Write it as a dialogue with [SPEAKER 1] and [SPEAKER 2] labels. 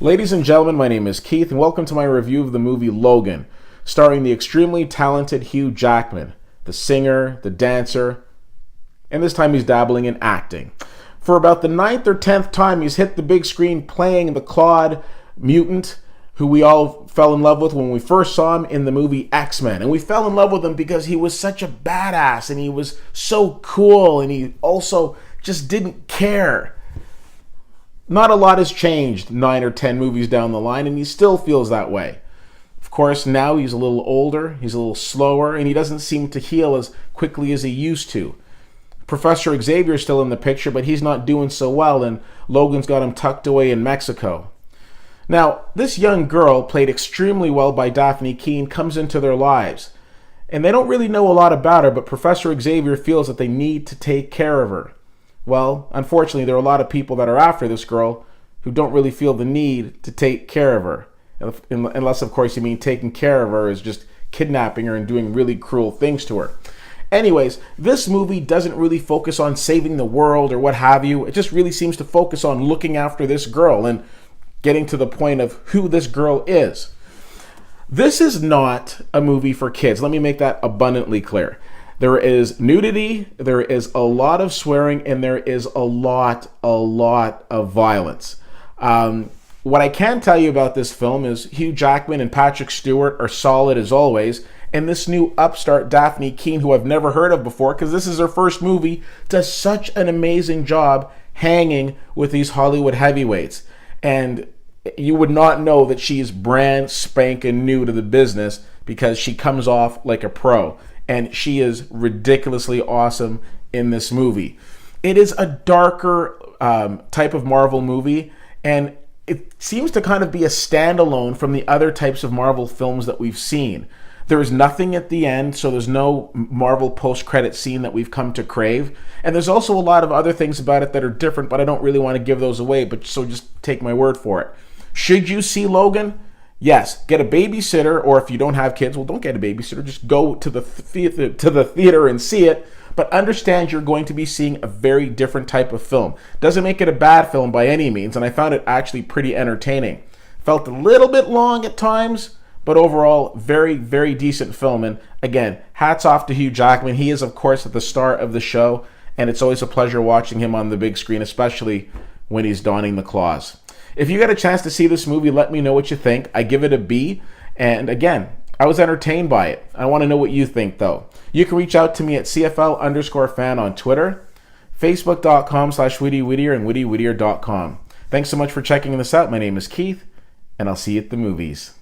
[SPEAKER 1] Ladies and gentlemen, my name is Keith, and welcome to my review of the movie Logan, starring the extremely talented Hugh Jackman, the singer, the dancer, and this time he's dabbling in acting. For about the 9th or 10th time, he's hit the big screen playing the Claude mutant, who we all fell in love with when we first saw him in the movie X-Men. And we fell in love with him because he was such a badass, and he was so cool, and he also just didn't care. Not a lot has changed 9 or 10 movies down the line, and he still feels that way. Of course, now he's a little older, he's a little slower, and he doesn't seem to heal as quickly as he used to. Professor Xavier's still in the picture, but he's not doing so well, and Logan's got him tucked away in Mexico. Now, this young girl, played extremely well by Dafne Keen, comes into their lives. And they don't really know a lot about her, but Professor Xavier feels that they need to take care of her. Well, unfortunately, there are a lot of people that are after this girl who don't really feel the need to take care of her. Unless, of course, you mean taking care of her is just kidnapping her and doing really cruel things to her. Anyways, this movie doesn't really focus on saving the world or what have you. It just really seems to focus on looking after this girl and getting to the point of who this girl is. This is not a movie for kids. Let me make that abundantly clear. There is nudity, there is a lot of swearing, and there is a lot of violence. What I can tell you about this film is Hugh Jackman and Patrick Stewart are solid as always, and this new upstart Dafne Keen, who I've never heard of before because this is her first movie, does such an amazing job hanging with these Hollywood heavyweights. And you would not know that she's brand spanking new to the business because she comes off like a pro. And she is ridiculously awesome in this movie. It is a darker type of Marvel movie, and it seems to kind of be a standalone from the other types of Marvel films that we've seen. There is nothing at the end, so there's no Marvel post-credit scene that we've come to crave. And there's also a lot of other things about it that are different, but I don't really want to give those away, so just take my word for it. Should you see Logan? Yes, get a babysitter, or if you don't have kids, well, don't get a babysitter. Just go to the theater and see it. But understand you're going to be seeing a very different type of film. Doesn't make it a bad film by any means, and I found it actually pretty entertaining. Felt a little bit long at times, but overall, very, very decent film. And again, hats off to Hugh Jackman. He is, of course, the star of the show, and it's always a pleasure watching him on the big screen, especially when he's donning the claws. If you get a chance to see this movie, let me know what you think. I give it a B. And again, I was entertained by it. I want to know what you think, though. You can reach out to me at CFL_fan on Twitter, Facebook.com/WhittyWhittier, and WhittyWhittier.com. Thanks so much for checking this out. My name is Keith, and I'll see you at the movies.